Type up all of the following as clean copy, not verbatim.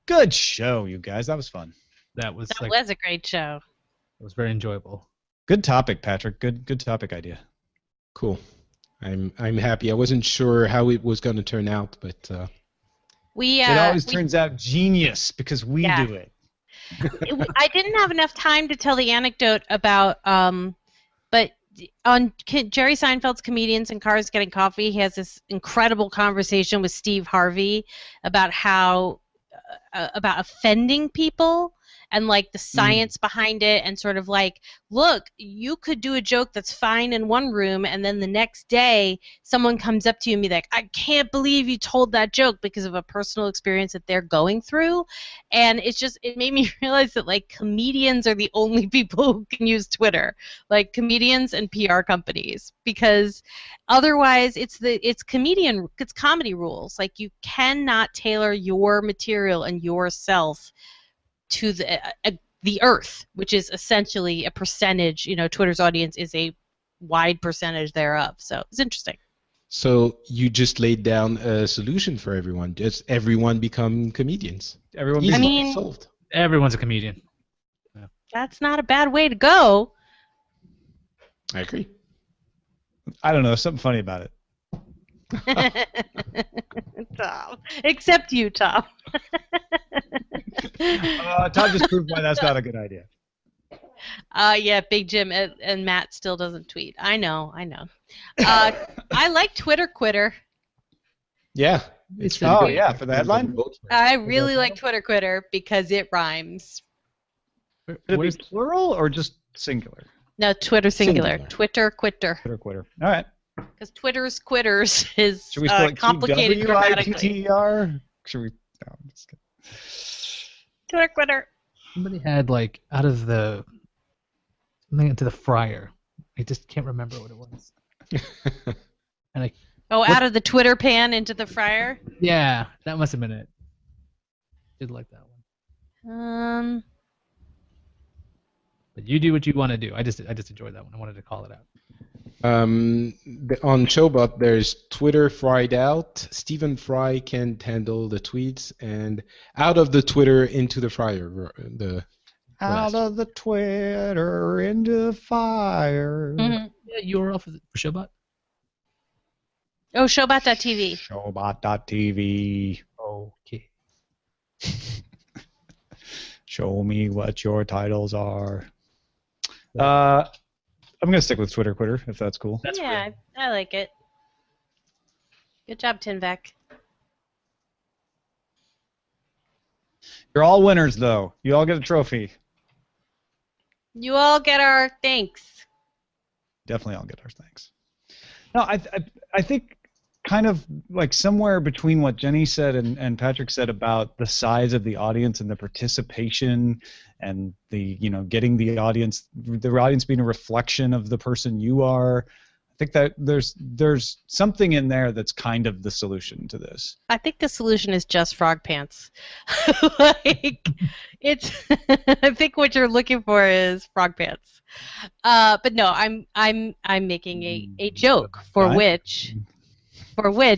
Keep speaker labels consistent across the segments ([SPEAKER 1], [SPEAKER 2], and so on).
[SPEAKER 1] Good show, you guys. That was fun.
[SPEAKER 2] That was
[SPEAKER 3] a great show.
[SPEAKER 2] It was very enjoyable.
[SPEAKER 1] Good topic, Patrick. Good topic idea.
[SPEAKER 4] Cool. I'm happy. I wasn't sure how it was going to turn out, but
[SPEAKER 1] it always turns out genius because we do it.
[SPEAKER 3] I didn't have enough time to tell the anecdote about, but on Jerry Seinfeld's Comedians in Cars Getting Coffee, he has this incredible conversation with Steve Harvey about how about offending people and like the science behind it, and sort of like, look, you could do a joke that's fine in one room, and then the next day someone comes up to you and be like, I can't believe you told that joke because of a personal experience that they're going through. And it made me realize that like comedians are the only people who can use Twitter, like comedians and PR companies, because otherwise it's comedy rules. Like you cannot tailor your material and yourself to the earth, which is essentially a percentage. Twitter's audience is a wide percentage thereof. So it's interesting.
[SPEAKER 4] So you just laid down a solution for everyone. Just everyone become comedians. Solved.
[SPEAKER 2] Everyone's a comedian.
[SPEAKER 3] Yeah. That's not a bad way to go.
[SPEAKER 4] I agree.
[SPEAKER 1] I don't know. There's something funny about it.
[SPEAKER 3] Tom. Except you, Tom.
[SPEAKER 1] Tom just proved why that's not a good idea.
[SPEAKER 3] Yeah, Big Jim and Matt still doesn't tweet. I know. I like Twitter Quitter.
[SPEAKER 4] Yeah.
[SPEAKER 1] For the headline?
[SPEAKER 3] I really like Twitter Quitter because it rhymes.
[SPEAKER 1] Would it be plural or just singular?
[SPEAKER 3] No, Twitter singular. Twitter Quitter.
[SPEAKER 1] Twitter Quitter. All right.
[SPEAKER 3] Because Twitter's quitters is
[SPEAKER 1] Should we spell it
[SPEAKER 3] complicated grammatically.
[SPEAKER 1] Q-W-I-T-T-E-R? Should we? No, I'm just kidding.
[SPEAKER 3] Twitter Quitter.
[SPEAKER 2] Somebody had like out of the something into the fryer. I just can't remember what it was. And
[SPEAKER 3] out of the Twitter pan into the fryer?
[SPEAKER 2] Yeah, that must have been it. Did like that one. But you do what you want to do. I just enjoyed that one. I wanted to call it out.
[SPEAKER 4] On Showbot, there's Twitter fried out. Stephen Fry can't handle the tweets, and out of the Twitter into the fryer.
[SPEAKER 1] Out of the Twitter into the fire.
[SPEAKER 3] Mm-hmm.
[SPEAKER 2] Yeah, URL for Showbot.
[SPEAKER 3] Oh, Showbot.tv.
[SPEAKER 1] Showbot.tv.
[SPEAKER 2] Okay.
[SPEAKER 1] Show me what your titles are. I'm going to stick with Twitter Quitter, if that's cool.
[SPEAKER 3] Yeah, I like it. Good job, Tinvec.
[SPEAKER 1] You're all winners, though. You all get a trophy.
[SPEAKER 3] You all get our thanks.
[SPEAKER 1] Definitely all get our thanks. No, I think kind of like somewhere between what Jenny said and Patrick said about the size of the audience and the participation and the getting the audience being a reflection of the person you are. I think that there's something in there that's kind of the solution to this. I
[SPEAKER 3] think the solution is just frog pants. Like it's I think what you're looking for is frog pants. But no, I'm making a joke for which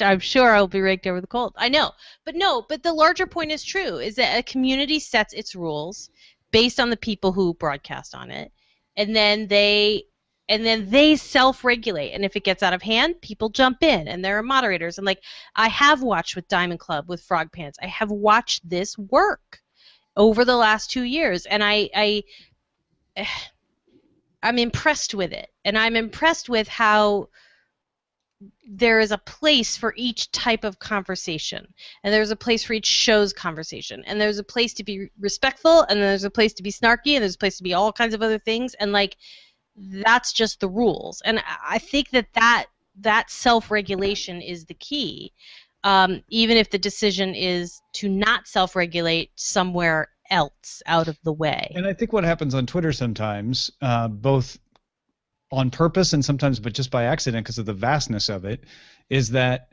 [SPEAKER 3] I'm sure I'll be raked over the coals. I know. But the larger point is true, is that a community sets its rules based on the people who broadcast on it, and then they self-regulate. And if it gets out of hand, people jump in, and there are moderators. And like I have watched with Diamond Club with Frog Pants, I have watched this work over the last 2 years, and I'm impressed with it, and I'm impressed with how there is a place for each type of conversation, and there's a place for each show's conversation, and there's a place to be respectful, and there's a place to be snarky, and there's a place to be all kinds of other things, and like that's just the rules. And I think that self-regulation is the key, even if the decision is to not self-regulate somewhere else out of the way.
[SPEAKER 1] And I think what happens on Twitter sometimes, both on purpose and sometimes but just by accident because of the vastness of it, is that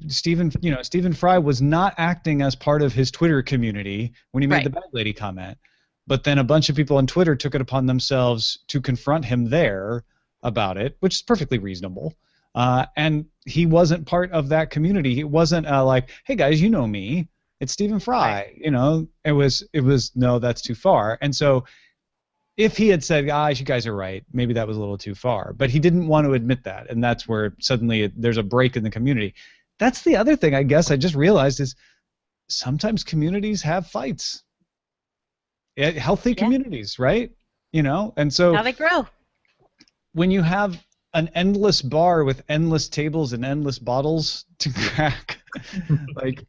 [SPEAKER 1] Stephen Fry was not acting as part of his Twitter community when he made the bad lady comment, but then a bunch of people on Twitter took it upon themselves to confront him there about it, which is perfectly reasonable, and he wasn't part of that community. It wasn't like, hey guys, you know me. It's Stephen Fry. You know, it was no, that's too far. And so if he had said, you guys are right, maybe that was a little too far. But he didn't want to admit that, and that's where suddenly there's a break in the community. That's the other thing I guess I just realized is sometimes communities have fights. Healthy communities, right? You know, and so
[SPEAKER 3] how they grow.
[SPEAKER 1] When you have an endless bar with endless tables and endless bottles to crack, like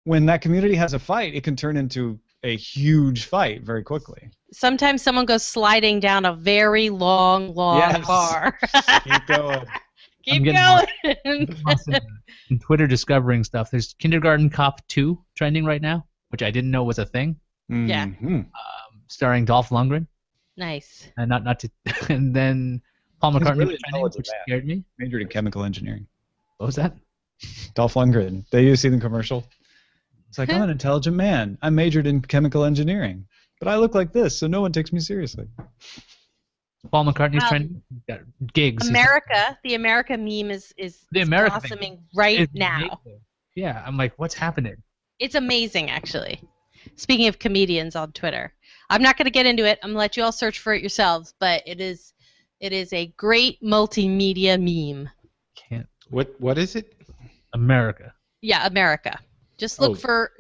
[SPEAKER 1] when that community has a fight, it can turn into a huge fight very quickly.
[SPEAKER 3] Sometimes someone goes sliding down a very long bar.
[SPEAKER 1] Keep going.
[SPEAKER 3] Keep going.
[SPEAKER 2] In Twitter discovering stuff. There's Kindergarten Cop 2 trending right now, which I didn't know was a thing.
[SPEAKER 3] Yeah.
[SPEAKER 2] Starring Dolph Lundgren.
[SPEAKER 3] Nice.
[SPEAKER 2] And not to, and then Paul McCartney
[SPEAKER 1] really
[SPEAKER 2] trending, which scared me.
[SPEAKER 1] Majored in chemical engineering.
[SPEAKER 2] What was that?
[SPEAKER 1] Dolph Lundgren. They used to see the commercial. It's like, I'm an intelligent man. I majored in chemical engineering, but I look like this, so no one takes me seriously.
[SPEAKER 2] Paul McCartney's trending. Got gigs.
[SPEAKER 3] The America meme is blossoming right now.
[SPEAKER 2] Amazing. Yeah, I'm like, what's happening?
[SPEAKER 3] It's amazing, actually. Speaking of comedians on Twitter, I'm not going to get into it. I'm going to let you all search for it yourselves, but it is a great multimedia meme.
[SPEAKER 4] What is it?
[SPEAKER 2] America.
[SPEAKER 3] Yeah, America. Just look for.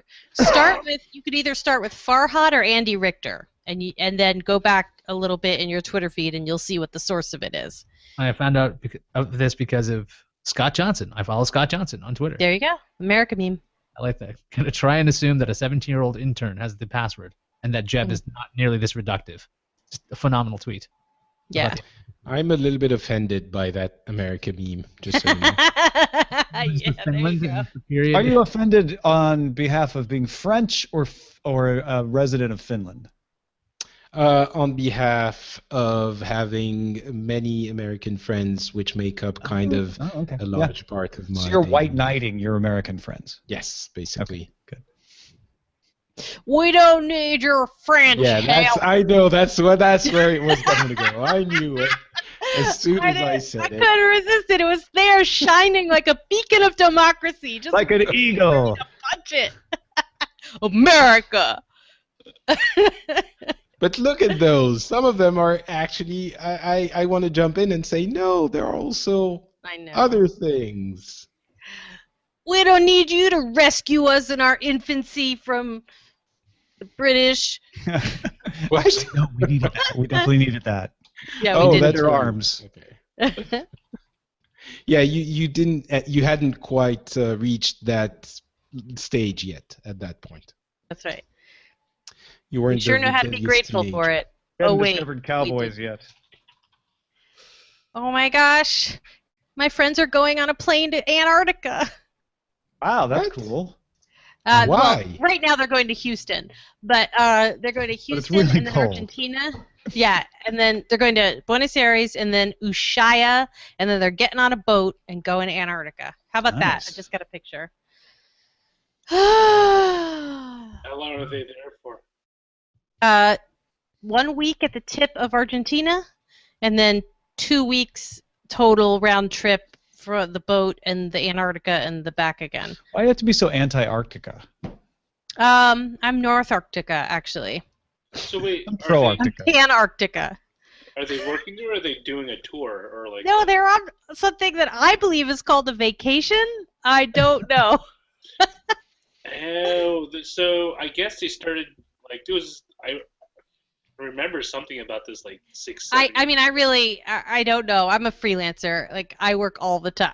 [SPEAKER 3] You could either start with Farhad or Andy Richter, and then go back a little bit in your Twitter feed, and you'll see what the source of it is.
[SPEAKER 2] I found out of this because of Scott Johnson. I follow Scott Johnson on Twitter.
[SPEAKER 3] There you go, America meme.
[SPEAKER 2] I like that. Gonna try and assume that a 17-year-old intern has the password, and that Jeb is not nearly this reductive. Just a phenomenal tweet.
[SPEAKER 3] Yeah.
[SPEAKER 4] I'm a little bit offended by that America meme, just so you know.
[SPEAKER 1] Are you offended on behalf of being French or a resident of Finland?
[SPEAKER 4] On behalf of having many American friends, which make up kind of a large part of my.
[SPEAKER 1] So you're white knighting your American friends.
[SPEAKER 4] Yes, basically.
[SPEAKER 1] Okay, good.
[SPEAKER 3] We don't need your French help.
[SPEAKER 4] I know that's where it was going to go. I knew it as soon as I said it.
[SPEAKER 3] I couldn't resist it. It was there, shining like a beacon of democracy, just
[SPEAKER 1] like an eagle.
[SPEAKER 3] Punch it, America.
[SPEAKER 4] But look at those. Some of them are actually. I want to jump in and say no. There are also other things.
[SPEAKER 3] We don't need you to rescue us in our infancy from the British.
[SPEAKER 4] What?
[SPEAKER 1] No, we needed that. We definitely needed that.
[SPEAKER 3] Yeah, we did.
[SPEAKER 1] That's their arms.
[SPEAKER 4] Okay. Yeah, you didn't. You hadn't quite reached that stage yet. At that point.
[SPEAKER 3] That's right.
[SPEAKER 4] You weren't.
[SPEAKER 3] You sure know how to be grateful for it.
[SPEAKER 1] Haven't discovered cowboys yet.
[SPEAKER 3] Oh my gosh, my friends are going on a plane to Antarctica.
[SPEAKER 1] Wow, that's cool.
[SPEAKER 4] Why?
[SPEAKER 3] Well, right now they're going to Houston, but they're going to Houston
[SPEAKER 1] really
[SPEAKER 3] and then
[SPEAKER 1] cold.
[SPEAKER 3] Argentina. Yeah, and then they're going to Buenos Aires and then Ushuaia, and then they're getting on a boat and going to Antarctica. How about that? I just got a picture.
[SPEAKER 5] How long are they there for?
[SPEAKER 3] 1 week at the tip of Argentina, and then 2 weeks total round trip for the boat and the Antarctica and the back again.
[SPEAKER 1] Why do you have to be so anti-Arctica?
[SPEAKER 3] I'm North Arctica, actually.
[SPEAKER 5] So wait,
[SPEAKER 1] I'm pro-Arctica.
[SPEAKER 3] I'm Pan-Arctica.
[SPEAKER 5] Are they working there, or are they doing a tour, or like?
[SPEAKER 3] No, they're on something that I believe is called a vacation. I don't know.
[SPEAKER 5] Oh, so I guess they started like it was. I remember something about this like 6.
[SPEAKER 3] I mean, I don't know. I'm a freelancer. Like, I work all the time.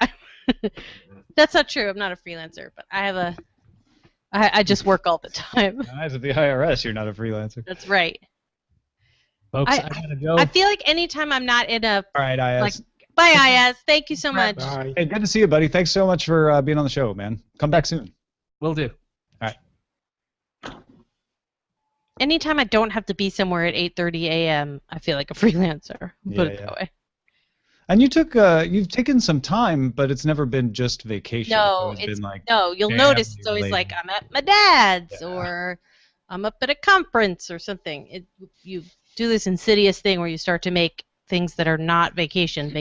[SPEAKER 3] That's not true. I'm not a freelancer, but I just work all the time.
[SPEAKER 1] As of the IRS, you're not a freelancer.
[SPEAKER 3] That's right.
[SPEAKER 2] Folks, I gotta go.
[SPEAKER 3] I feel like anytime I'm not in a
[SPEAKER 1] All right, IS.
[SPEAKER 3] like, bye, IS. Thank you so much.
[SPEAKER 4] Bye.
[SPEAKER 1] Hey, good to see you, buddy. Thanks so much for being on the show, man. Come back soon.
[SPEAKER 2] Will do.
[SPEAKER 3] Anytime I don't have to be somewhere at 8:30 a.m., I feel like a freelancer. Put it that way.
[SPEAKER 1] And you've taken some time, but it's never been just vacation.
[SPEAKER 3] No,
[SPEAKER 1] it's been like
[SPEAKER 3] you'll notice it's always like I'm at my dad's or I'm up at a conference or something. You do this insidious thing where you start to make things that are not vacation.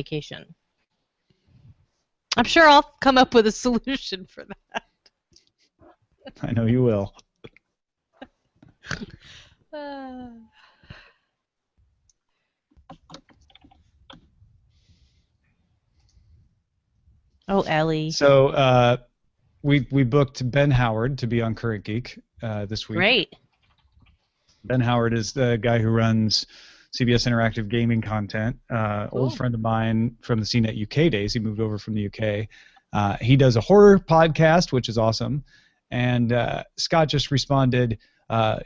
[SPEAKER 3] I'm sure I'll come up with a solution for that.
[SPEAKER 1] I know you will.
[SPEAKER 3] Oh, Ellie.
[SPEAKER 1] So we booked Ben Howard to be on Current Geek this week.
[SPEAKER 3] Great.
[SPEAKER 1] Ben Howard is the guy who runs CBS Interactive Gaming content.
[SPEAKER 3] Cool.
[SPEAKER 1] Old friend of mine from the CNET UK days. He moved over from the UK. He does a horror podcast, which is awesome. And Scott just responded,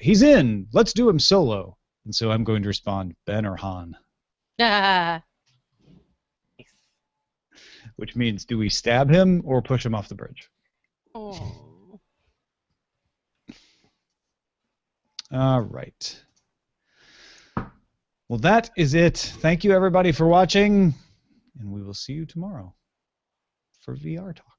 [SPEAKER 1] he's in. Let's do him solo. And so I'm going to respond, Ben or Han.
[SPEAKER 3] Ah.
[SPEAKER 1] Which means, do we stab him or push him off the bridge?
[SPEAKER 3] Oh.
[SPEAKER 1] All right. Well, that is it. Thank you, everybody, for watching. And we will see you tomorrow for VR Talk.